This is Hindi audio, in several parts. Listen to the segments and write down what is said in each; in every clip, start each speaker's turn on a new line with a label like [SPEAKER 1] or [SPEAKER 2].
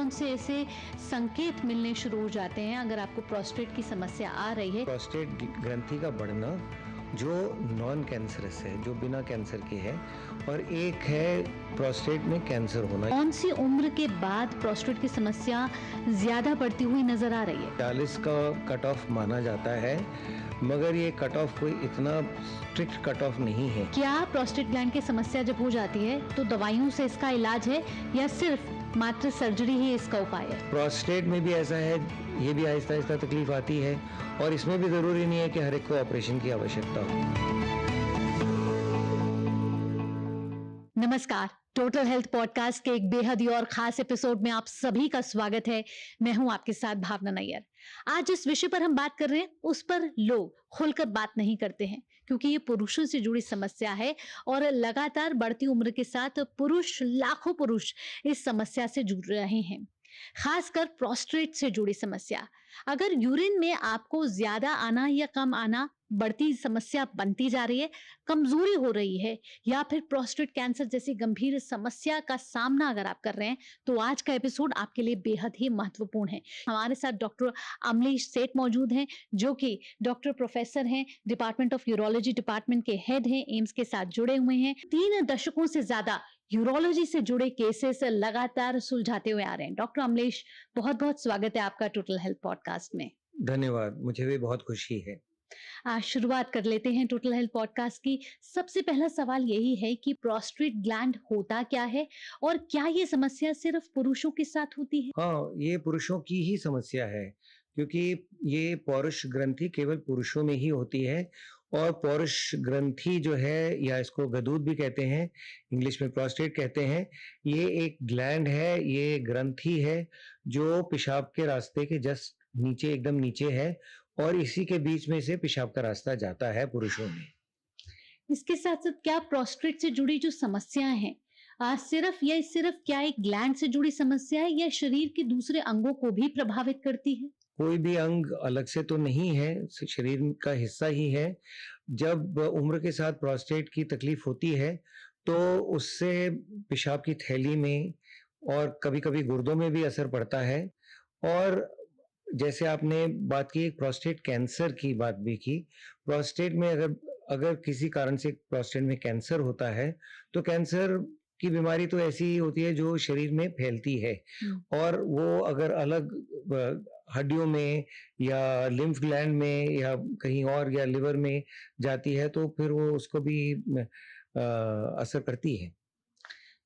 [SPEAKER 1] कौन से ऐसे संकेत मिलने शुरू हो जाते हैं अगर आपको प्रोस्टेट की समस्या आ रही है?
[SPEAKER 2] प्रोस्टेट ग्रंथि का बढ़ना जो नॉन कैंसरस है, जो बिना कैंसर के है, और एक है प्रोस्टेट में कैंसर होना।
[SPEAKER 1] कौन सी उम्र के बाद प्रोस्टेट की समस्या ज्यादा बढ़ती हुई नजर आ रही है?
[SPEAKER 2] 40 का कट ऑफ माना जाता है, मगर ये कट ऑफ कोई इतना स्ट्रिक्ट कट ऑफ नहीं है।
[SPEAKER 1] क्या प्रोस्टेट ग्लैंड की समस्या जब हो जाती है तो दवाइयों से इसका इलाज है या सिर्फ मात्र सर्जरी ही इसका उपाय है?
[SPEAKER 2] प्रोस्टेट में भी ऐसा है, ये भी आहिस्ता आहिस्ता तकलीफ आती है, और इसमें भी जरूरी नहीं है कि हर एक को ऑपरेशन की आवश्यकता हो।
[SPEAKER 1] नमस्कार, टोटल हेल्थ पॉडकास्ट के एक बेहद ही और खास एपिसोड में आप सभी का स्वागत है। मैं हूं आपके साथ भावना नैयर। आज जिस विषय पर हम बात कर रहे हैं उस पर लोग खुलकर बात नहीं करते हैं, क्योंकि ये पुरुषों से जुड़ी समस्या है और लगातार बढ़ती उम्र के साथ लाखों पुरुष इस समस्या से जूझ रहे हैं, खासकर प्रोस्टेट से जुड़ी समस्या। अगर यूरिन में आपको ज्यादा आना या कम आना बढ़ती समस्या बनती जा रही है, कमजोरी हो रही है, या फिर प्रोस्टेट कैंसर जैसी गंभीर समस्या का सामना अगर आप कर रहे हैं, तो आज का एपिसोड आपके लिए बेहद ही महत्वपूर्ण है। हमारे साथ डॉक्टर अमलेश सेठ मौजूद हैं, जो कि डॉक्टर प्रोफेसर हैं, डिपार्टमेंट ऑफ यूरोलॉजी डिपार्टमेंट के हेड हैं, एम्स के साथ जुड़े हुए हैं। 3 दशकों से ज्यादा यूरोलॉजी से जुड़े केसेस लगातार सुलझाते हुए आ रहे हैं। डॉक्टर अमलेश, बहुत बहुत स्वागत है आपका टोटल हेल्थ पॉडकास्ट में।
[SPEAKER 2] धन्यवाद, मुझे भी बहुत खुशी है।
[SPEAKER 1] आज शुरुआत कर लेते हैं टोटल हेल्थ पॉडकास्ट की। सबसे पहला सवाल यही है कि प्रोस्टेट ग्लैंड होता क्या है और क्या ये समस्या सिर्फ पुरुषों के साथ होती है?
[SPEAKER 2] हाँ, ये पुरुषों की ही समस्या है, क्योंकि ये पौरुष ग्रंथि केवल पुरुषों में ही होती है। और पौरुष ग्रंथि जो है, या इसको गदूद भी कहते हैं, इंग्लिश में प्रोस्टेट कहते हैं, ये एक ग्लैंड है, ये ग्रंथि है जो पेशाब के रास्ते के जस्ट नीचे, एकदम नीचे है, और इसी के बीच में से पेशाब का रास्ता जाता है पुरुषों में।
[SPEAKER 1] इसके साथ साथ क्या प्रोस्टेट से जुड़ी जो समस्याएं हैं, सिर्फ क्या एक ग्लैंड से जुड़ी समस्या है या शरीर के दूसरे अंगों को भी प्रभावित करती है?
[SPEAKER 2] कोई भी अंग अलग से तो नहीं है, शरीर का हिस्सा ही है। जब उम्र के साथ प्रोस्टेट की तकलीफ होती है तो उससे पेशाब की थैली में और कभी-कभी गुर्दों में भी असर पड़ता है। और जैसे आपने बात की प्रोस्टेट कैंसर की बात भी की, प्रोस्टेट में अगर किसी कारण से प्रोस्टेट में कैंसर होता है तो कैंसर की बीमारी तो ऐसी ही होती है जो शरीर में फैलती है, और वो अगर अलग हड्डियों में या लिम्फ ग्लैंड में या कहीं और या लिवर में जाती है तो फिर वो उसको भी असर करती है।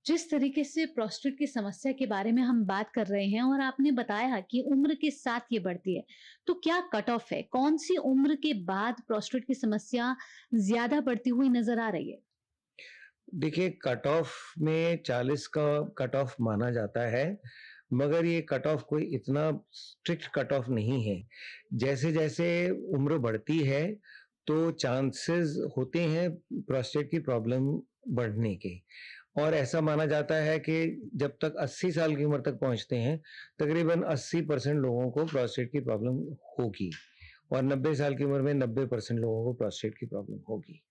[SPEAKER 1] जिस तरीके से प्रोस्टेट की समस्या के बारे में हम बात कर रहे हैं और आपने बताया कि उम्र के साथ ये बढ़ती है, तो क्या कट ऑफ है? कौन सी उम्र के बाद प्रोस्टेट की समस्या ज्यादा बढ़ती हुई नजर आ रही है?
[SPEAKER 2] देखिए, कट ऑफ में 40 का कट ऑफ माना जाता है, मगर ये कट ऑफ कोई इतना स्ट्रिक्ट कट ऑफ नहीं है। जैसे जैसे उम्र बढ़ती है तो चांसेस होते हैं प्रोस्टेट की प्रॉब्लम बढ़ने के, और ऐसा माना जाता है कि जब तक 80 साल की उम्र तक पहुंचते हैं तकरीबन 80% लोगों को प्रोस्टेट की प्रॉब्लम होगी, और 90 साल की उम्र में 90% लोगों को प्रोस्टेट की प्रॉब्लम होगी।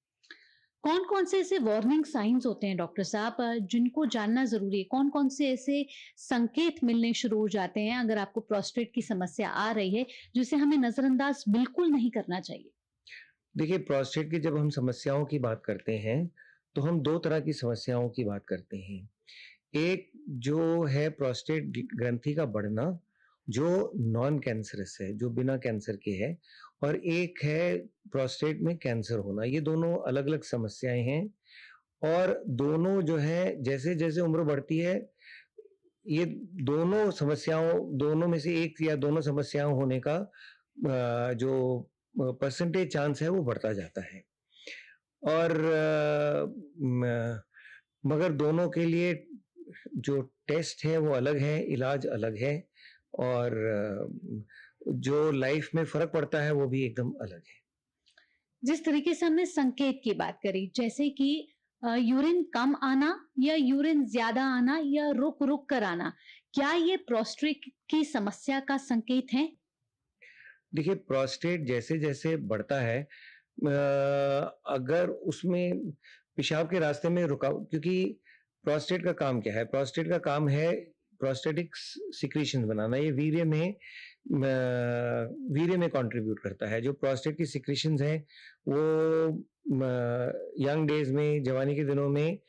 [SPEAKER 1] कौन कौन से ऐसे वार्निंग साइंस होते हैं डॉक्टर साहब, जिनको जानना जरूरी है? कौन कौन से ऐसे संकेत मिलने शुरू हो जाते हैं अगर आपको प्रोस्टेट की समस्या आ रही है, जिसे हमें नजरअंदाज बिल्कुल नहीं करना चाहिए?
[SPEAKER 2] देखिए, प्रोस्टेट की जब हम समस्याओं की बात करते हैं तो हम 2 तरह की समस्याओं की बात करते हैं। एक जो है प्रोस्टेट ग्रंथि का बढ़ना जो नॉन कैंसरस है, जो बिना कैंसर के है, और एक है प्रोस्टेट में कैंसर होना। ये दोनों अलग-अलग समस्याएं हैं, और दोनों जो है जैसे जैसे उम्र बढ़ती है, ये दोनों में से एक या दोनों समस्याओं होने का जो परसेंटेज चांस है वो बढ़ता जाता है। और मगर दोनों के लिए जो टेस्ट है वो अलग है, इलाज अलग है, और जो लाइफ में फर्क पड़ता है वो भी एकदम अलग है।
[SPEAKER 1] जिस तरीके से हमने संकेत की बात करी, जैसे कि यूरिन कम आना या यूरिन ज्यादा आना या रुक रुक कर आना, क्या ये प्रोस्टेट की समस्या का संकेत है?
[SPEAKER 2] देखिए, प्रोस्टेट जैसे जैसे बढ़ता है, अगर उसमें पेशाब के रास्ते में रुकावट, क्योंकि प्रोस्टेट का काम क्या है? प्रोस्टेट का काम है प्रोस्टेटिक सिक्रीशन बनाना, ये वीर्य में कंट्रीब्यूट करता है। जो प्रोस्टेट की सिक्रीशंस हैं वो यंग डेज में, जवानी के दिनों में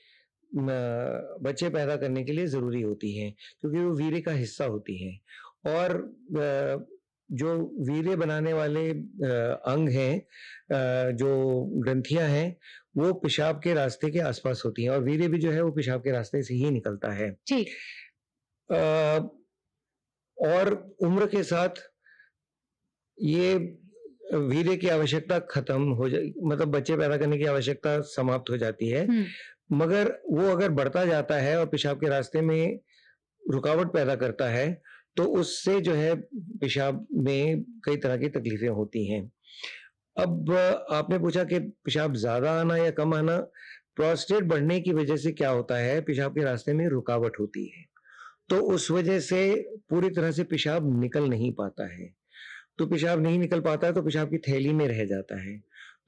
[SPEAKER 2] बच्चे पैदा करने के लिए जरूरी होती हैं, क्योंकि वो वीर्य का हिस्सा होती हैं। और जो वीर्य बनाने वाले अंग हैं, जो ग्रंथियां हैं, वो पेशाब के रास्ते के आसपास होती हैं, और वीर्य भी जो है वो पेशाब के रास्ते से ही निकलता है।
[SPEAKER 1] ठीक।
[SPEAKER 2] और उम्र के साथ ये वीर्य की आवश्यकता खत्म हो जाए, मतलब बच्चे पैदा करने की आवश्यकता समाप्त हो जाती है। मगर वो अगर बढ़ता जाता है और पेशाब के रास्ते में रुकावट पैदा करता है, तो उससे जो है पेशाब में कई तरह की तकलीफें होती हैं। अब आपने पूछा कि पेशाब ज्यादा आना या कम आना, प्रोस्टेट बढ़ने की वजह से क्या होता है, पेशाब के रास्ते में रुकावट होती है, तो उस वजह से पूरी तरह से पेशाब निकल नहीं पाता है। तो पेशाब नहीं निकल पाता है तो पेशाब की थैली में रह जाता है,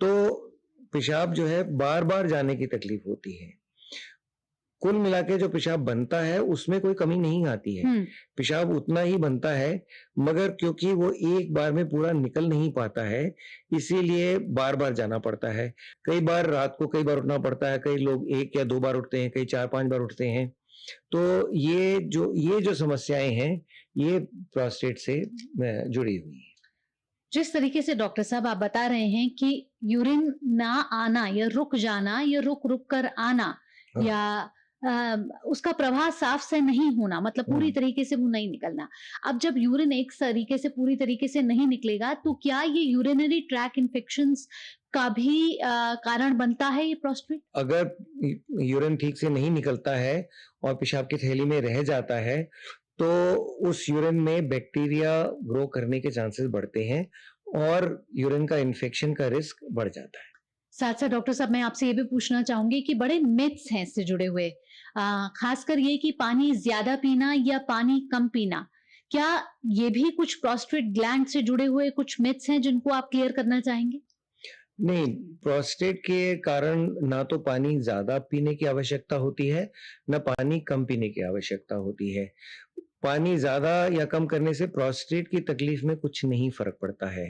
[SPEAKER 2] तो पेशाब जो है बार बार जाने की तकलीफ होती है। कुल मिला के जो पेशाब बनता है उसमें कोई कमी नहीं आती है, पेशाब उतना ही बनता है, मगर क्योंकि वो एक बार में पूरा निकल नहीं पाता है, इसीलिए बार बार जाना पड़ता है। कई बार रात को कई बार उठना पड़ता है, कई लोग 1 या 2 बार उठते हैं, कई 4-5 बार उठते हैं। तो ये जो समस्याएं हैं, ये प्रोस्टेट से जुड़ी हुई है।
[SPEAKER 1] जिस तरीके से डॉक्टर साहब आप बता रहे हैं कि यूरिन ना आना या रुक जाना या रुक रुक कर आना, या उसका प्रवाह साफ से नहीं होना, मतलब पूरी तरीके से वो नहीं निकलना। अब जब यूरिन एक तरीके से पूरी तरीके से नहीं निकलेगा, तो क्या ये यूरिनरी ट्रैक इन्फेक्शंस का भी कारण बनता है ये प्रोस्टेट? अगर
[SPEAKER 2] यूरिन ठीक से नहीं निकलता है और पेशाब की थैली में रह जाता है, तो उस यूरिन में बैक्टीरिया ग्रो करने के चांसेस बढ़ते हैं और यूरिन का इन्फेक्शन का रिस्क बढ़ जाता है।
[SPEAKER 1] साथ साथ डॉक्टर साहब, मैं आपसे ये भी पूछना चाहूंगी कि बड़े मिथ्स हैं इससे जुड़े हुए, खासकर ये कि पानी ज्यादा पीना या पानी कम पीना, क्या ये भी कुछ प्रोस्टेट ग्लैंड से जुड़े हुए कुछ मिथ्स हैं जिनको आप क्लियर करना चाहेंगे?
[SPEAKER 2] नहीं, प्रोस्टेट के कारण ना तो पानी ज्यादा पीने की आवश्यकता होती है, ना पानी कम पीने की आवश्यकता होती है। पानी ज्यादा या कम करने से प्रोस्टेट की तकलीफ में कुछ नहीं फर्क पड़ता है।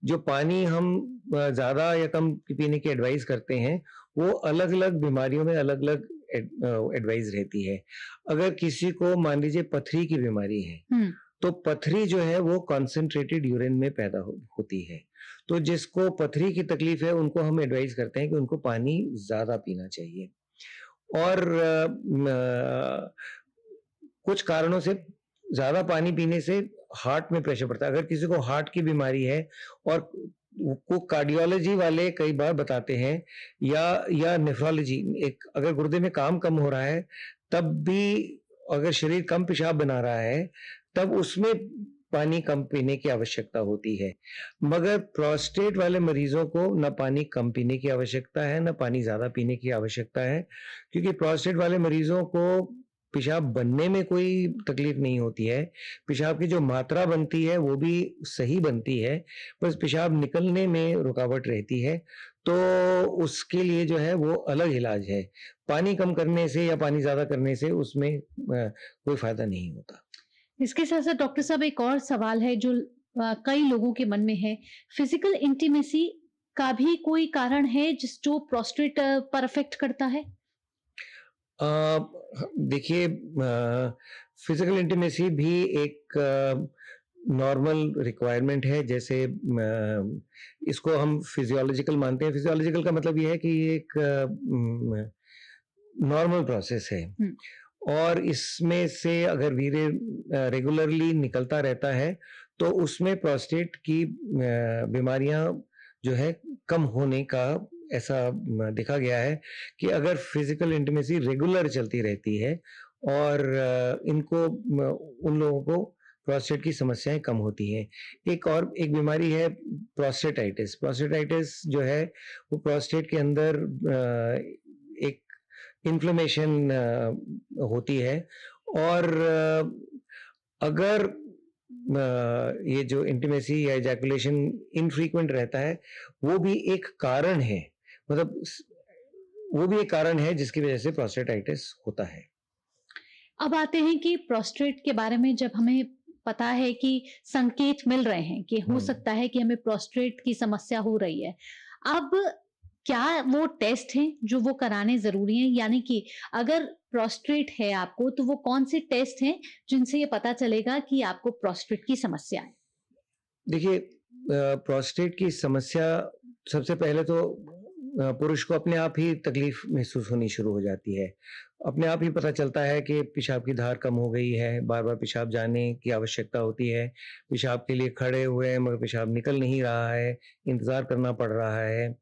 [SPEAKER 2] जो पानी हम ज्यादा या कम पीने की एडवाइस करते हैं, वो अलग अलग बीमारियों में अलग अलग एडवाइस रहती है। अगर किसी को मान लीजिए पथरी की बीमारी है, तो पथरी जो है वो कॉन्सेंट्रेटेड यूरिन में पैदा होती है, तो जिसको पथरी की तकलीफ है उनको हम एडवाइस करते हैं कि उनको पानी ज्यादा पीना चाहिए। और कुछ कारणों से ज्यादा पानी पीने से हार्ट में प्रेशर पड़ता है। अगर किसी को हार्ट की बीमारी है, और को कार्डियोलॉजी वाले कई बार बताते हैं, या नेफ्रोलॉजी, एक अगर गुर्दे में काम कम हो रहा है, तब भी अगर शरीर कम पेशाब बना रहा है, तब उसमें पानी कम पीने की आवश्यकता होती है। मगर प्रोस्टेट वाले मरीजों को न पानी कम पीने की आवश्यकता है, न पानी ज्यादा पीने की आवश्यकता है, क्योंकि प्रोस्टेट वाले मरीजों को पेशाब बनने में कोई तकलीफ नहीं होती है। पेशाब की जो मात्रा बनती है वो भी सही बनती है, बस पेशाब निकलने में रुकावट रहती है, तो उसके लिए जो है वो अलग इलाज है। पानी कम करने से या पानी ज्यादा करने से उसमें कोई फायदा नहीं होता।
[SPEAKER 1] इसके साथ साथ डॉक्टर साहब, एक और सवाल है जो कई लोगों के मन में है, फिजिकल इंटीमेसी का भी कोई कारण है जो प्रोस्टेट पर अफेक्ट करता है?
[SPEAKER 2] देखिए, फिजिकल इंटीमेसी भी एक नॉर्मल रिक्वायरमेंट है। जैसे इसको हम फिजियोलॉजिकल मानते हैं। फिजियोलॉजिकल का मतलब ये है कि ये एक नॉर्मल प्रोसेस है, और इसमें से अगर वीर्य रेगुलरली निकलता रहता है, तो उसमें प्रोस्टेट की बीमारियां जो है कम होने का ऐसा देखा गया है कि अगर फिजिकल इंटीमेसी रेगुलर चलती रहती है, और इनको उन लोगों को प्रोस्टेट की समस्याएं कम होती हैं। एक बीमारी है प्रोस्टेटाइटिस। प्रोस्टेटाइटिस जो है वो प्रोस्टेट के अंदर एक इन्फ्लेमेशन होती है, और अगर ये जो इंटीमेसी या एजैकुलेशन इनफ्रीक्वेंट रहता है, वो भी एक कारण है, मतलब वो भी एक कारण है जिसकी वजह से प्रोस्टेटाइटिस होता है।
[SPEAKER 1] अब आते हैं कि प्रोस्टेट के बारे में जब हमें पता है कि संकेत मिल रहे हैं कि हो
[SPEAKER 2] हम्म।
[SPEAKER 1] सकता है कि हमें प्रोस्टेट की समस्या हो रही है। अब क्या वो टेस्ट हैं जो वो कराने ज़रूरी हैं? यानी कि अगर प्रोस्टेट है आपको तो वो कौन से टेस्ट हैं जिनसे ये पता चलेगा कि आपको प्रोस्टेट की समस्या है?
[SPEAKER 2] देखिए, प्रोस्टेट की समस्या सबसे पहले तो पुरुष को अपने आप ही तकलीफ महसूस होनी शुरू हो जाती है। अपने आप ही पता चलता है कि पेशाब की धार कम हो गई है, बार-बार पेशाब जाने की आवश्यकता होती है, पेशाब के लिए खड़े हुए हैं मगर पेशाब निकल नहीं रहा है, इंतज़ार करना पड़ रहा है।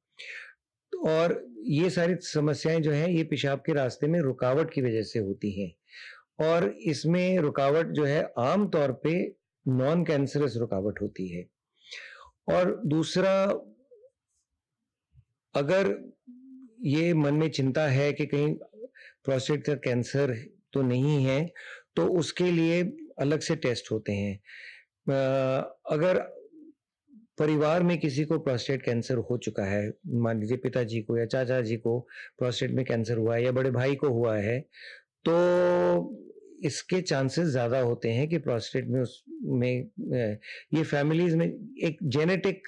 [SPEAKER 2] और ये सारी समस्याएँ जो हैं ये पेशाब के रास्ते में रुकावट की वज़ह से होती हैं। और इसमें रुकावट जो है आम तौर पे नॉन कैंसरस रुकावट होती है। और दूसरा, अगर ये मन में चिंता है कि कहीं प्रोस्टेट का कैंसर तो नहीं है, तो उसके लिए अलग से टेस्ट होते हैं। अगर परिवार में किसी को प्रोस्टेट कैंसर हो चुका है, मान लीजिए पिताजी को या चाचा जी को प्रोस्टेट में कैंसर हुआ है या बड़े भाई को हुआ है, तो इसके चांसेस ज़्यादा होते हैं कि प्रोस्टेट में ये फैमिलीज़ में एक जेनेटिक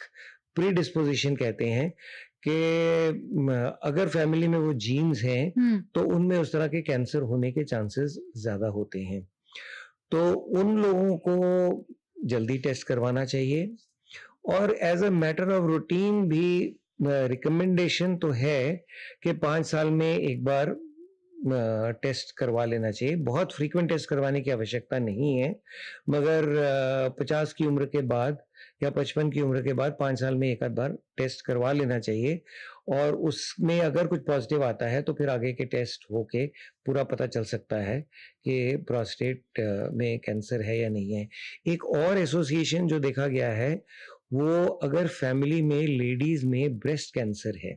[SPEAKER 2] प्रीडिस्पोज़िशन कहते हैं कि अगर फैमिली में वो जीन्स हैं, तो उनमें उस तरह के कैंसर होने के चांसेस ज़्यादा होते हैं। तो उन लोगों को जल्दी टेस्ट करवाना चाहिए। और as a matter of routine भी रिकमेंडेशन तो है कि 5 साल में एक बार टेस्ट करवा लेना चाहिए। बहुत फ्रीक्वेंट टेस्ट करवाने की आवश्यकता नहीं है, मगर 50 की उम्र के बाद या 55 की उम्र के बाद 5 साल में एक आध बार टेस्ट करवा लेना चाहिए। और उसमें अगर कुछ पॉजिटिव आता है तो फिर आगे के टेस्ट होके पूरा पता चल सकता है कि प्रोस्टेट में कैंसर है या नहीं है। एक और एसोसिएशन जो देखा गया है, वो अगर फैमिली में लेडीज में ब्रेस्ट कैंसर है,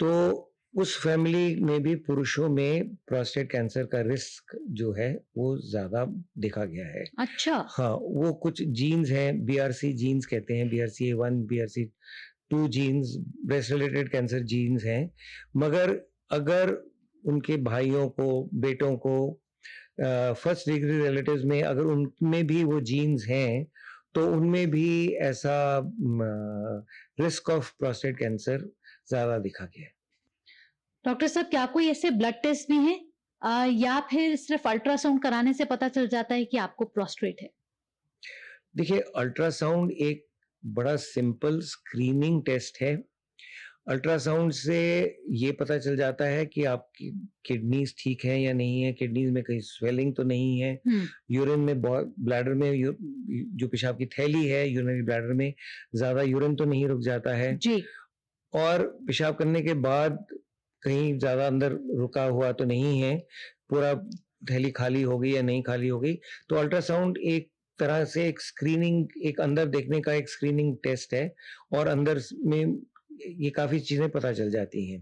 [SPEAKER 2] तो उस फैमिली में भी पुरुषों में प्रोस्टेट कैंसर का रिस्क जो है वो ज़्यादा देखा गया है।
[SPEAKER 1] अच्छा।
[SPEAKER 2] हाँ, वो कुछ जीन्स हैं, बीआरसी जीन्स कहते हैं, BRCA1, BRCA2 genes, breast related cancer genes हैं। मगर अगर उनके भाइयों को, बेटों को, फर्स्ट डिग्री रिलेटिव्स में अगर उनमें भी वो जीन्स हैं, तो उनमें भी ऐसा रिस्क ऑफ प्रोस्टेट कैंसर ज़्यादा देखा गया है।
[SPEAKER 1] डॉक्टर साहब, क्या कोई ऐसे ब्लड टेस्ट भी हैं या फिर सिर्फ अल्ट्रासाउंड कराने से पता चल जाता है कि आपको प्रोस्टेट है?
[SPEAKER 2] देखिए, अल्ट्रासाउंड एक बड़ा सिंपल स्क्रीनिंग टेस्ट है। अल्ट्रासाउंड से ये पता चल जाता है कि आपकी किडनीज ठीक है या नहीं है, किडनीज में कहीं स्वेलिंग तो नहीं है, यूरिन में ब्लैडर में जो पेशाब की थैली है, यूरिनरी ब्लैडर में ज्यादा यूरिन तो नहीं रुक जाता है
[SPEAKER 1] जी।
[SPEAKER 2] और पेशाब करने के बाद कहीं ज्यादा अंदर रुका हुआ तो नहीं है, पूरा थैली खाली हो गई या नहीं खाली हो गई। तो अल्ट्रासाउंड एक तरह से एक स्क्रीनिंग, एक अंदर देखने का एक स्क्रीनिंग टेस्ट है और अंदर में ये काफी चीजें पता चल जाती हैं।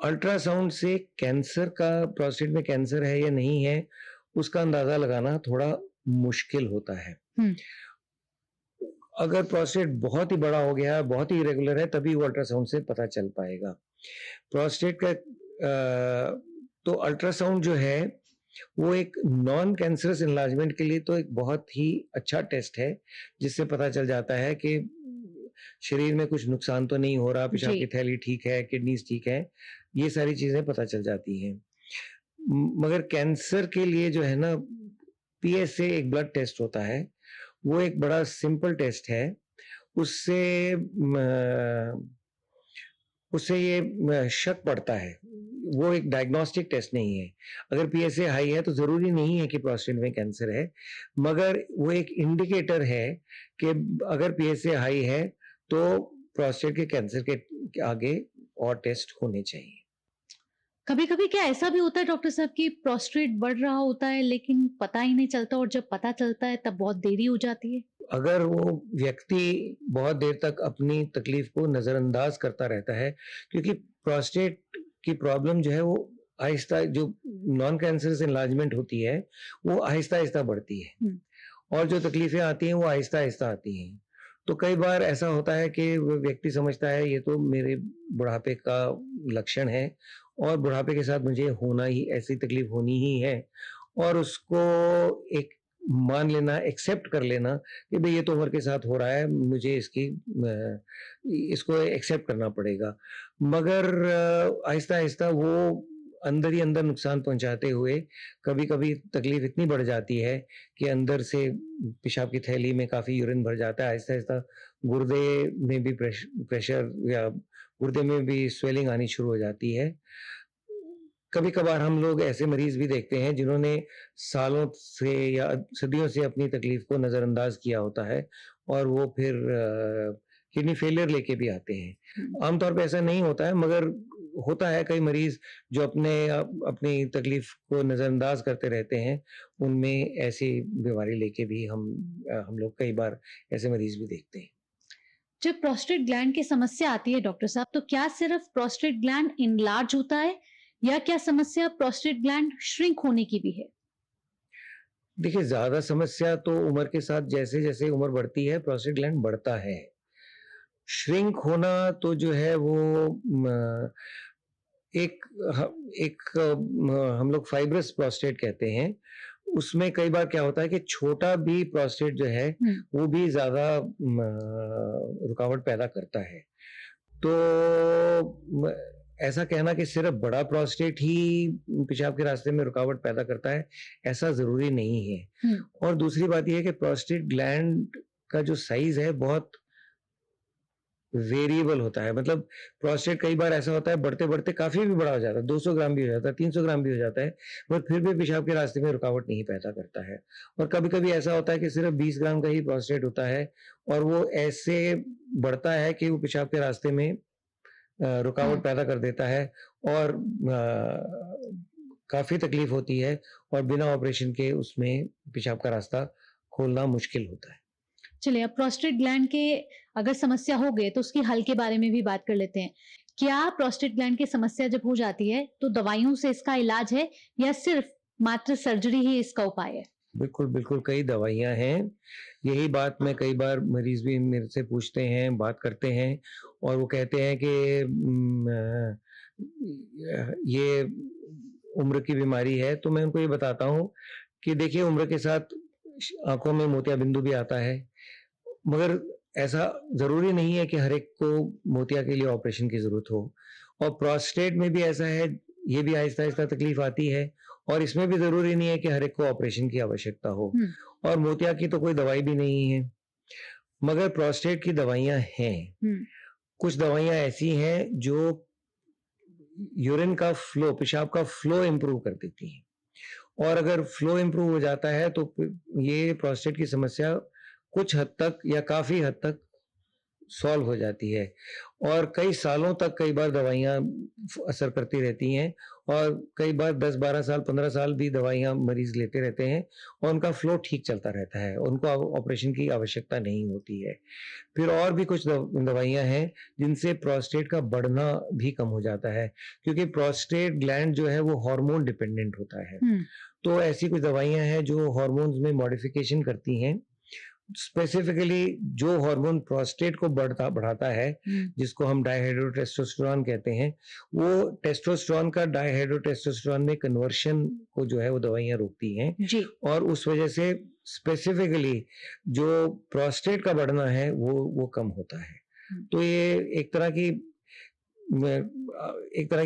[SPEAKER 2] अल्ट्रासाउंड से कैंसर का, प्रोस्टेट में कैंसर है या नहीं है, उसका अंदाजा लगाना थोड़ा मुश्किल होता है। अगर प्रोस्टेट बहुत ही बड़ा हो गया है, बहुत ही इरेगुलर है, तभी वो अल्ट्रासाउंड से पता चल पाएगा। प्रोस्टेट का तो अल्ट्रासाउंड जो है वो एक नॉन कैंसरस इनलार्जमेंट के लिए तो एक बहुत ही अच्छा टेस्ट है, जिससे पता चल जाता है कि शरीर में कुछ नुकसान तो नहीं हो रहा, पेशाब की थैली ठीक है, किडनीज ठीक है, ये सारी चीजें पता चल जाती हैं। मगर कैंसर के लिए जो है ना, PSA एक ब्लड टेस्ट होता है, वो एक बड़ा सिंपल टेस्ट है। उससे ये शक पड़ता है, वो एक डायग्नोस्टिक टेस्ट नहीं है। अगर PSA हाई है तो जरूरी नहीं है कि प्रोस्टेट में कैंसर है, मगर वो एक इंडिकेटर है कि अगर PSA हाई है तो प्रोस्टेट के कैंसर के आगे और टेस्ट होने चाहिए।
[SPEAKER 1] कभी-कभी क्या ऐसा भी होता है डॉक्टर साहब कि प्रोस्टेट बढ़ रहा होता है लेकिन पता ही नहीं चलता और जब पता चलता है तब बहुत देरी हो जाती है?
[SPEAKER 2] अगर वो व्यक्ति बहुत देर तक अपनी तकलीफ को नजरअंदाज करता रहता है, क्योंकि प्रोस्टेट की प्रॉब्लम जो है वो आहिस्ता, जो नॉन कैंसरस एनलार्जमेंट होती है वो आहिस्ता-आहिस्ता बढ़ती है और जो तकलीफें आती हैं वो आहिस्ता-आहिस्ता आती हैं। तो कई बार ऐसा होता है कि वो व्यक्ति समझता है ये तो मेरे बुढ़ापे का लक्षण है और बुढ़ापे के साथ मुझे होना ही ऐसी तकलीफ होनी ही है, और उसको एक मान लेना, एक्सेप्ट कर लेना कि भई ये तो उम्र के साथ हो रहा है, मुझे इसको एक्सेप्ट करना पड़ेगा। मगर आहिस्ता-आहिस्ता वो अंदर ही अंदर नुकसान पहुँचाते हुए कभी-कभी तकलीफ इतनी बढ़ जाती है कि अंदर से पेशाब की थैली में काफ़ी यूरिन भर जाता है। आहिस्ता-आहिस्ता गुर्दे में भी प्रेशर या गुर्दे में भी स्वेलिंग आनी शुरू हो जाती है। कभी-कभार हम लोग ऐसे मरीज़ भी देखते हैं जिन्होंने सालों से या सदियों से अपनी तकलीफ को नज़रअंदाज किया होता है, और वो फिर किडनी फेलियर लेके भी आते हैं। आमतौर पे ऐसा नहीं होता है, मगर होता है कई मरीज़ जो अपनी तकलीफ को नज़रअंदाज करते रहते हैं, उनमें ऐसी बीमारी लेके भी हम लोग कई बार ऐसे मरीज़ भी देखते हैं।
[SPEAKER 1] जब प्रोस्टेट ग्लैंड की समस्या आती है डॉक्टर साहब, तो क्या सिर्फ प्रोस्टेट ग्लैंड इनलार्ज होता है या क्या समस्या प्रोस्टेट ग्लैंड श्रिंक होने की भी है?
[SPEAKER 2] देखिए, ज़्यादा समस्या तो उम्र के साथ जैसे-जैसे उम्र बढ़ती है, प्रोस्टेट ग्लैंड बढ़ता है। श्रिंक होना तो जो है वो म एक ह एक हम लोग फाइब्रस प्रोस्टेट कहते हैं। उसमें कई बार क्या होता है कि छोटा भी प्रोस्टेट जो है,
[SPEAKER 1] हुँ,
[SPEAKER 2] वो भी ज़्यादा रुकावट पैदा करता है। तो म ऐसा कहना कि सिर्फ़ बड़ा प्रोस्टेट ही पेशाब के रास्ते में रुकावट पैदा करता है, ऐसा ज़रूरी नहीं है।
[SPEAKER 1] हुँ,
[SPEAKER 2] और दूसरी बात ये है कि प्रोस्टेट ग्लैंड का जो साइज़ है बहुत वेरिएबल होता है। मतलब प्रोस्टेट कई बार ऐसा होता है बढ़ते-बढ़ते काफ़ी भी बड़ा हो जाता है, 200 ग्राम भी हो जाता है, 300 ग्राम भी हो जाता है, पर फिर भी पेशाब के रास्ते में रुकावट नहीं पैदा करता है। और कभी-कभी ऐसा होता है कि सिर्फ़ 20 ग्राम का ही प्रोस्टेट होता है, और वो ऐसे बढ़ता है कि वो पेशाब के रास्ते में रुकावट
[SPEAKER 1] हुँ।
[SPEAKER 2] पैदा कर देता है, और काफ़ी तकलीफ होती है, और बिना ऑपरेशन के उसमें पेशाब का रास्ता खोलना मुश्किल होता है।
[SPEAKER 1] चलिए, अब प्रोस्टेट ग्लैंड के अगर समस्या हो गई तो उसकी हल के बारे में भी बात कर लेते हैं। क्या प्रोस्टेट ग्लैंड की समस्या जब हो जाती है तो दवाइयों से इसका इलाज है या सिर्फ मात्र सर्जरी ही इसका उपाय है?
[SPEAKER 2] बिल्कुल, बिल्कुल, कई दवाइयाँ हैं। यही बात मैं कई बार मरीज़ भी मेरे से पूछते हैं, बात करते हैं, और वो कहते हैं कि ये उम्र की बीमारी है। तो मैं उनको ये बताता हूँ कि देखिए, उम्र के साथ आँखों में मोतियाबिंदु भी आता है, मगर ऐसा ज़रूरी नहीं है कि हर एक को मोतिया के लिए ऑपरेशन की ज़रूरत हो। और प्रोस्टेट में भी ऐसा है, ये भी आहिस्ता-आहिस्ता तकलीफ़ आती है, और इसमें भी ज़रूरी नहीं है कि हर एक को ऑपरेशन की आवश्यकता हो।
[SPEAKER 1] हुँ,
[SPEAKER 2] और मोतिया की तो कोई दवाई भी नहीं है, मगर प्रोस्टेट की दवाइयाँ हैं।
[SPEAKER 1] हुँ,
[SPEAKER 2] कुछ दवाइयाँ ऐसी हैं जो यूरिन का फ्लो, पेशाब का फ्लो इम्प्रूव कर देती हैं, और अगर फ्लो इम्प्रूव हो जाता है तो ये प्रोस्टेट की समस्या कुछ हद तक या काफ़ी हद तक सॉल्व हो जाती है। और कई सालों तक कई बार दवाइयाँ असर करती रहती हैं, और कई बार 10-12 साल, 15 साल भी दवाइयाँ मरीज़ लेते रहते हैं, और उनका फ्लो ठीक चलता रहता है। उनको ऑपरेशन की आवश्यकता नहीं होती है। फिर और भी कुछ दवाइयाँ हैं जिनसे प्रोस्टेट का बढ़ना भी कम हो जाता है, क्योंकि प्रोस्टेट ग्लैंड जो है वो हार्मोन डिपेंडेंट होता है।
[SPEAKER 1] हुँ,
[SPEAKER 2] तो ऐसी कुछ दवाइयाँ हैं जो हार्मोन्स में मॉडिफिकेशन करती हैं। स्पेसिफिकली जो हार्मोन प्रोस्टेट को बढ़ाता है,
[SPEAKER 1] हुँ,
[SPEAKER 2] जिसको हम डायहाइड्रोटेस्टोस्टेरोन कहते हैं, वो टेस्टोस्टेरोन का डायहाइड्रोटेस्टोस्टेरोन में कन्वर्शन को जो है वो दवाइयाँ रोकती हैं,
[SPEAKER 1] जी,
[SPEAKER 2] और उस वजह से स्पेसिफिकली जो प्रोस्टेट का बढ़ना है वो कम होता है।
[SPEAKER 1] हुँ,
[SPEAKER 2] तो ये एक तरह की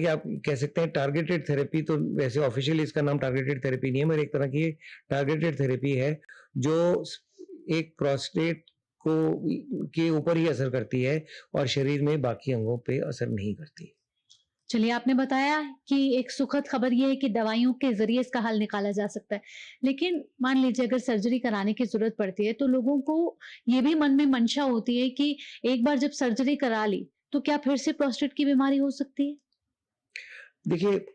[SPEAKER 2] आप कह सकते हैं टारगेटेड थेरेपी। तो वैसे ऑफिशियली इसका नाम टारगेटेड थेरेपी नहीं है, मगर एक तरह की टारगेटेड थेरेपी है जो एक प्रोस्टेट को के ऊपर ही असर करती है, और शरीर में बाकी अंगों पे असर नहीं करती।
[SPEAKER 1] चलिए, आपने बताया कि एक सुखद खबर ये है कि दवाइयों के ज़रिए इसका हल निकाला जा सकता है। लेकिन मान लीजिए अगर सर्जरी कराने की ज़रूरत पड़ती है, तो लोगों को ये भी मन में मंशा होती है कि एक बार जब सर्जरी करा ली, तो क्या फिर से प्रोस्टेट की बीमारी हो सकती है?
[SPEAKER 2] देखिए,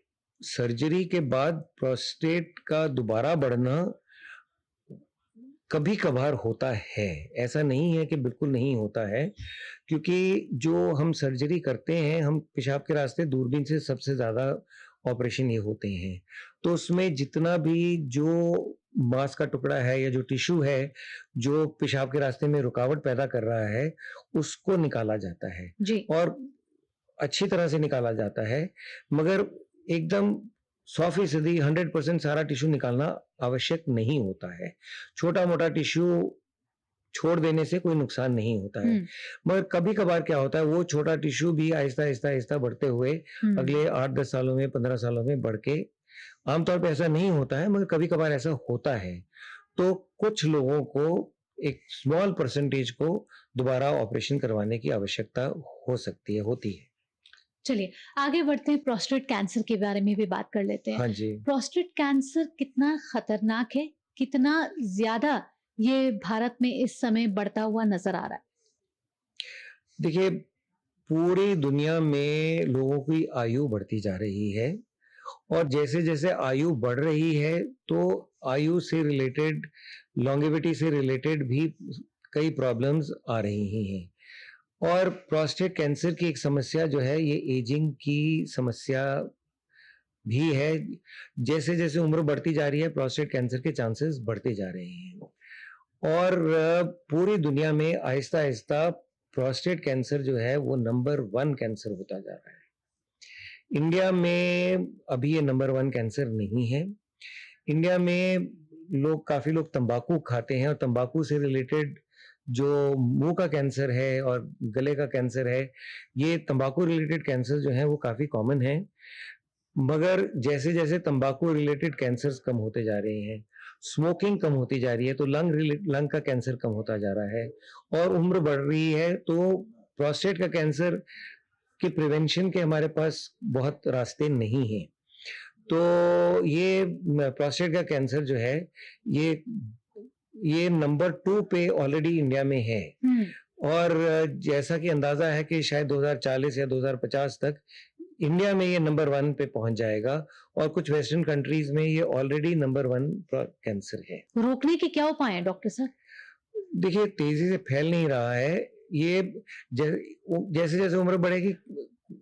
[SPEAKER 2] सर्जरी के बाद प्रोस्टेट का दोबारा बढ़ना कभी-कभार होता है, ऐसा नहीं है कि बिल्कुल नहीं होता है, क्योंकि जो हम सर्जरी करते हैं, हम पेशाब के रास्ते दूरबीन से सबसे ज़्यादा ऑपरेशन ये होते हैं। तो उसमें जितना भी जो मांस का टुकड़ा है या जो टिश्यू है, जो पेशाब के रास्ते में रुकावट पैदा कर रहा है, उसको निकाला जाता है,
[SPEAKER 1] जी,
[SPEAKER 2] और अच्छी तरह से निकाला जाता है। मगर एकदम 100% 100% सारा टिश्यू निकालना आवश्यक नहीं होता है। छोटा मोटा टिश्यू छोड़ देने से कोई नुकसान नहीं होता है। मगर कभी कभार क्या होता है, वो छोटा टिश्यू भी आहिस्ता आहिस्ता आहिस्ता बढ़ते हुए अगले 8-10 सालों में 15 सालों में बढ़ के, आमतौर पे ऐसा नहीं होता है मगर कभी कभार ऐसा होता है, तो कुछ लोगों को एक स्मॉल परसेंटेज को दोबारा ऑपरेशन करवाने की आवश्यकता हो सकती है, होती है।
[SPEAKER 1] चलिए आगे बढ़ते हैं, प्रोस्टेट कैंसर के बारे में भी बात कर लेते हैं।
[SPEAKER 2] हाँ जी।
[SPEAKER 1] प्रोस्टेट कैंसर कितना खतरनाक है, कितना ज्यादा ये भारत में इस समय बढ़ता हुआ नजर आ रहा है?
[SPEAKER 2] देखिए, पूरी दुनिया में लोगों की आयु बढ़ती जा रही है और जैसे जैसे आयु बढ़ रही है तो आयु से रिलेटेड, लॉन्गेविटी से रिलेटेड भी कई प्रॉब्लम्स आ रही हैं। और प्रोस्टेट कैंसर की एक समस्या जो है, ये एजिंग की समस्या भी है। जैसे जैसे उम्र बढ़ती जा रही है, प्रोस्टेट कैंसर के चांसेस बढ़ते जा रहे हैं और पूरी दुनिया में आहिस्ता आहिस्ता प्रोस्टेट कैंसर जो है वो नंबर 1 कैंसर होता जा रहा है। इंडिया में अभी ये नंबर 1 कैंसर नहीं है। इंडिया में काफी लोग तंबाकू खाते हैं और तंबाकू से रिलेटेड जो मुंह का कैंसर है और गले का कैंसर है, ये तंबाकू रिलेटेड कैंसर जो है वो काफी कॉमन है। मगर जैसे जैसे तंबाकू रिलेटेड कैंसर्स कम होते जा रहे हैं, स्मोकिंग कम होती जा रही है, तो लंग का कैंसर कम होता जा रहा है और उम्र बढ़ रही है, तो प्रोस्टेट का कैंसर के प्रिवेंशन के हमारे पास बहुत रास्ते नहीं हैं। तो ये प्रोस्टेट का कैंसर जो है ये नंबर 2 पे ऑलरेडी इंडिया में है और जैसा कि अंदाजा है कि शायद 2040 या 2050 तक इंडिया में ये नंबर 1 पे पहुंच जाएगा और कुछ वेस्टर्न कंट्रीज में ये ऑलरेडी नंबर 1 कैंसर है।
[SPEAKER 1] रोकने के क्या उपाय हैं डॉक्टर साहब?
[SPEAKER 2] देखिए, तेजी से फैल नहीं रहा है ये। जैसे जैसे उम्र बढ़ेगी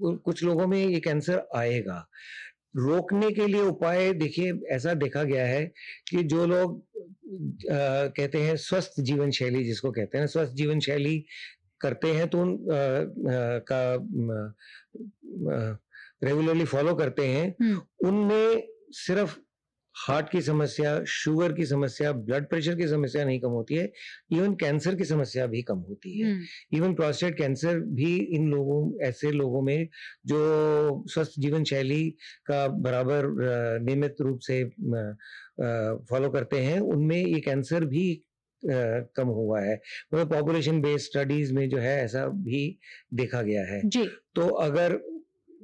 [SPEAKER 2] कुछ लोगों में ये कैंसर आएगा। रोकने के लिए उपाय, देखिए ऐसा देखा गया है कि जो लोग कहते हैं स्वस्थ जीवन शैली, जिसको कहते हैं स्वस्थ जीवन शैली करते हैं, तो रेगुलरली फॉलो करते हैं, उनमें सिर्फ हार्ट की समस्या, शुगर की समस्या, ब्लड प्रेशर की समस्या नहीं कम होती है, इवन कैंसर की समस्या भी कम होती है। इवन प्रोस्टेट कैंसर भी ऐसे लोगों में जो स्वस्थ जीवन शैली का बराबर नियमित रूप से फॉलो करते हैं, उनमें ये कैंसर भी कम हुआ है। मतलब पॉपुलेशन बेस्ड स्टडीज में जो है ऐसा भी देखा गया है
[SPEAKER 1] जी।
[SPEAKER 2] तो अगर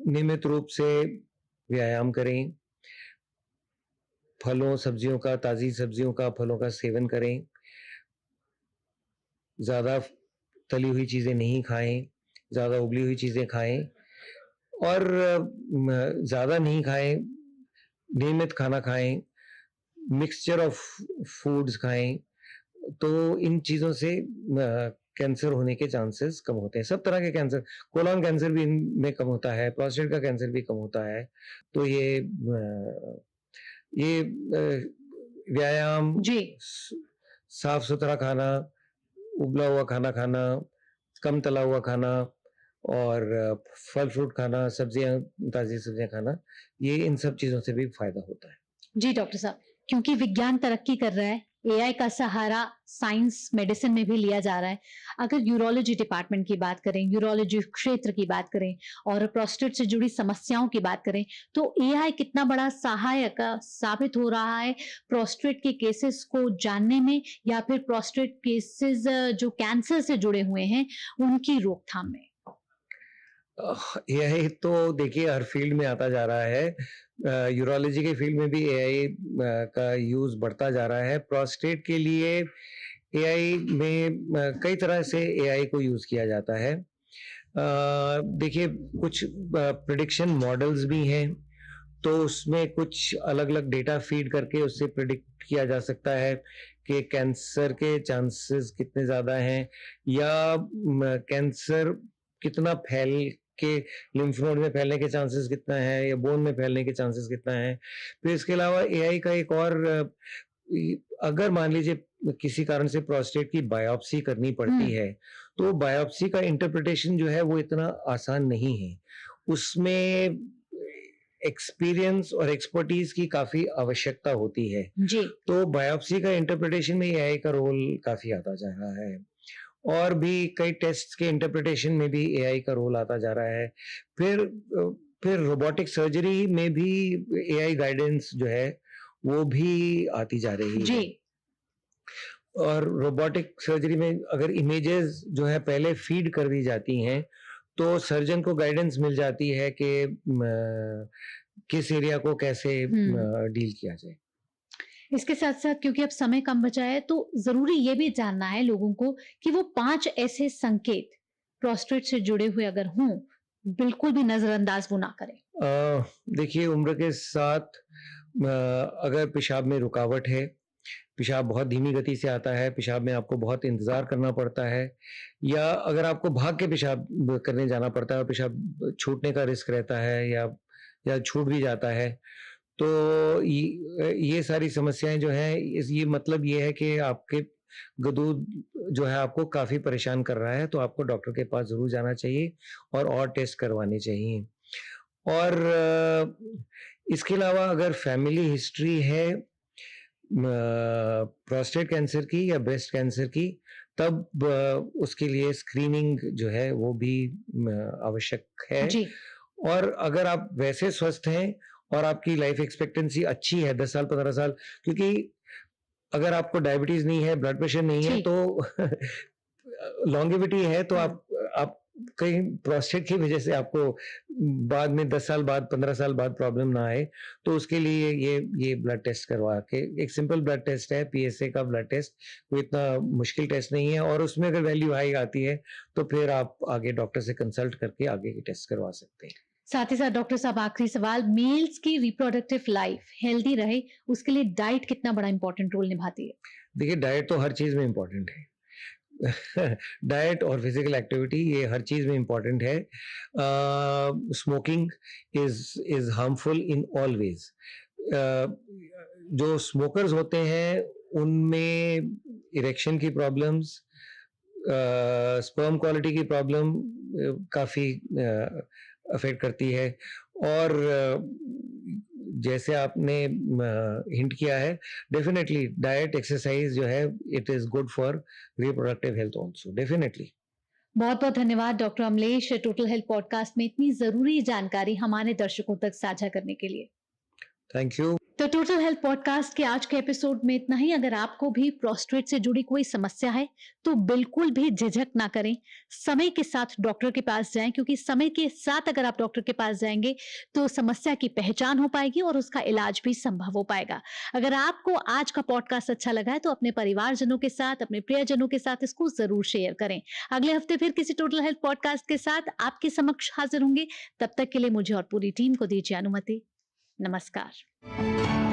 [SPEAKER 2] नियमित रूप से व्यायाम करें, फलों सब्जियों का, ताजी सब्जियों का, फलों का सेवन करें, ज्यादा तली हुई चीजें नहीं खाएं, ज्यादा उबली हुई चीजें खाएं और ज्यादा नहीं खाएं, नियमित खाना खाएं, मिक्सचर ऑफ फूड्स खाएं, तो इन चीजों से कैंसर होने के चांसेस कम होते हैं। सब तरह के कैंसर, कोलन कैंसर भी इनमें कम होता है, प्रोस्टेट का कैंसर भी कम होता है। तो ये व्यायाम
[SPEAKER 1] जी,
[SPEAKER 2] साफ सुथरा खाना, उबला हुआ खाना खाना, कम तला हुआ खाना और फल फ्रूट खाना, ताजी सब्जियां खाना, ये इन सब चीजों से भी फायदा होता है।
[SPEAKER 1] जी डॉक्टर साहब, क्योंकि विज्ञान तरक्की कर रहा है, एआई का सहारा साइंस मेडिसिन में भी लिया जा रहा है। अगर यूरोलॉजी डिपार्टमेंट की बात करें, यूरोलॉजी क्षेत्र की बात करें और प्रोस्टेट से जुड़ी समस्याओं की बात करें, तो एआई कितना बड़ा सहायक साबित हो रहा है प्रोस्टेट के केसेस को जानने में या फिर प्रोस्टेट केसेस जो कैंसर से जुड़े हुए हैं उनकी रोकथाम में?
[SPEAKER 2] एआई तो देखिए हर फील्ड में आता जा रहा है। यूरोलॉजी के फील्ड में भी एआई का यूज बढ़ता जा रहा है। प्रोस्टेट के लिए एआई में कई तरह से एआई को यूज किया जाता है। देखिए, कुछ प्रिडिक्शन मॉडल्स भी हैं, तो उसमें कुछ अलग अलग डेटा फीड करके उससे प्रिडिक्ट किया जा सकता है कि कैंसर के चांसेस कितने ज्यादा हैं या कैंसर कितना फैल के लिम्फ नोड में फैलने के चांसेस कितना है या बोन में फैलने के चांसेस कितना है। फिर इसके अलावा एआई का एक और, अगर मान लीजिए किसी कारण से प्रोस्टेट की बायोप्सी करनी पड़ती है, तो बायोप्सी का इंटरप्रिटेशन जो है वो इतना आसान नहीं है। उसमें एक्सपीरियंस और एक्सपर्टीज की काफी आवश्यकता होती है।
[SPEAKER 1] जी।
[SPEAKER 2] तो बायोप्सी का इंटरप्रिटेशन में एआई का रोल काफी आता जा रहा है, और भी कई टेस्ट के इंटरप्रिटेशन में भी एआई का रोल आता जा रहा है। फिर रोबोटिक सर्जरी में भी एआई गाइडेंस जो है वो भी आती जा रही
[SPEAKER 1] जी।
[SPEAKER 2] है। और रोबोटिक सर्जरी में अगर इमेजेस जो है पहले फीड कर दी जाती हैं, तो सर्जन को गाइडेंस मिल जाती है कि किस एरिया को कैसे डील किया जाए।
[SPEAKER 1] इसके साथ साथ क्योंकि अब समय कम बचा है, तो जरूरी ये भी जानना है लोगों को कि वो 5 ऐसे संकेत प्रोस्टेट से जुड़े हुए अगर हों, बिल्कुल भी नजरअंदाज वो ना करें।
[SPEAKER 2] देखिए, उम्र के साथ अगर पेशाब में रुकावट है, पेशाब बहुत धीमी गति से आता है, पेशाब में आपको बहुत इंतजार करना पड़ता है, या अगर आपको भाग के पेशाब करने जाना पड़ता है और पेशाब छूटने का रिस्क रहता है, या छूट भी जाता है, तो ये सारी समस्याएं जो हैं, ये मतलब ये है कि आपके गदूद जो है आपको काफी परेशान कर रहा है, तो आपको डॉक्टर के पास जरूर जाना चाहिए और टेस्ट करवाने चाहिए। और इसके अलावा अगर फैमिली हिस्ट्री है प्रोस्टेट कैंसर की या ब्रेस्ट कैंसर की, तब उसके लिए स्क्रीनिंग जो है वो भी आवश्यक है।
[SPEAKER 1] जी।
[SPEAKER 2] और अगर आप वैसे स्वस्थ हैं और आपकी लाइफ एक्सपेक्टेंसी अच्छी है 10 साल 15 साल, क्योंकि अगर आपको डायबिटीज नहीं है, ब्लड प्रेशर नहीं है, तो लॉन्गेविटी है, तो आप कहीं प्रोस्टेट की वजह से आपको बाद में 10 साल बाद 15 साल बाद प्रॉब्लम ना आए, तो उसके लिए ये ब्लड टेस्ट करवा के, एक सिंपल ब्लड टेस्ट है, पीएसए का ब्लड टेस्ट, कोई इतना मुश्किल टेस्ट नहीं है, और उसमें अगर वैल्यू हाई आती है तो फिर आप आगे डॉक्टर से कंसल्ट करके आगे की टेस्ट करवा सकते हैं।
[SPEAKER 1] साथ ही साथ डॉक्टर साहब, आखिरी सवाल, मेल्स की रिप्रोडक्टिव लाइफ हेल्दी रहे उसके लिए डाइट कितना बड़ा इंपॉर्टेंट रोल निभाती है?
[SPEAKER 2] देखिए, डाइट तो हर चीज में इम्पोर्टेंट है। डाइट और फिजिकल एक्टिविटी, ये हर चीज में इम्पोर्टेंट है। Smoking is harmful in all ways. जो स्मोकर्स होते हैं उनमें इरेक्शन की प्रॉब्लम्स, स्पर्म क्वालिटी की प्रॉब्लम काफी अफेक्ट करती है। और जैसे आपने हिंट किया है, डेफिनेटली डाइट, एक्सरसाइज जो है, it is good for reproductive health also, definitely.
[SPEAKER 1] बहुत बहुत धन्यवाद doctor Amlesh, total health podcast में इतनी जरूरी जानकारी हमारे दर्शकों तक साझा करने के लिए।
[SPEAKER 2] Thank you.
[SPEAKER 1] तो टोटल हेल्थ पॉडकास्ट के आज के एपिसोड में इतना ही। अगर आपको भी प्रोस्टेट से जुड़ी कोई समस्या है तो बिल्कुल भी झिझक ना करें, समय के साथ डॉक्टर के पास जाएं, क्योंकि समय के साथ अगर आप डॉक्टर के पास जाएंगे तो समस्या की पहचान हो पाएगी और उसका इलाज भी संभव हो पाएगा। अगर आपको आज का पॉडकास्ट अच्छा लगा है तो अपने परिवारजनों के साथ, अपने प्रियजनों के साथ इसको जरूर शेयर करें। अगले हफ्ते फिर किसी टोटल हेल्थ पॉडकास्ट के साथ आपके समक्ष हाजिर होंगे। तब तक के लिए मुझे और पूरी टीम को दीजिए अनुमति। नमस्कार।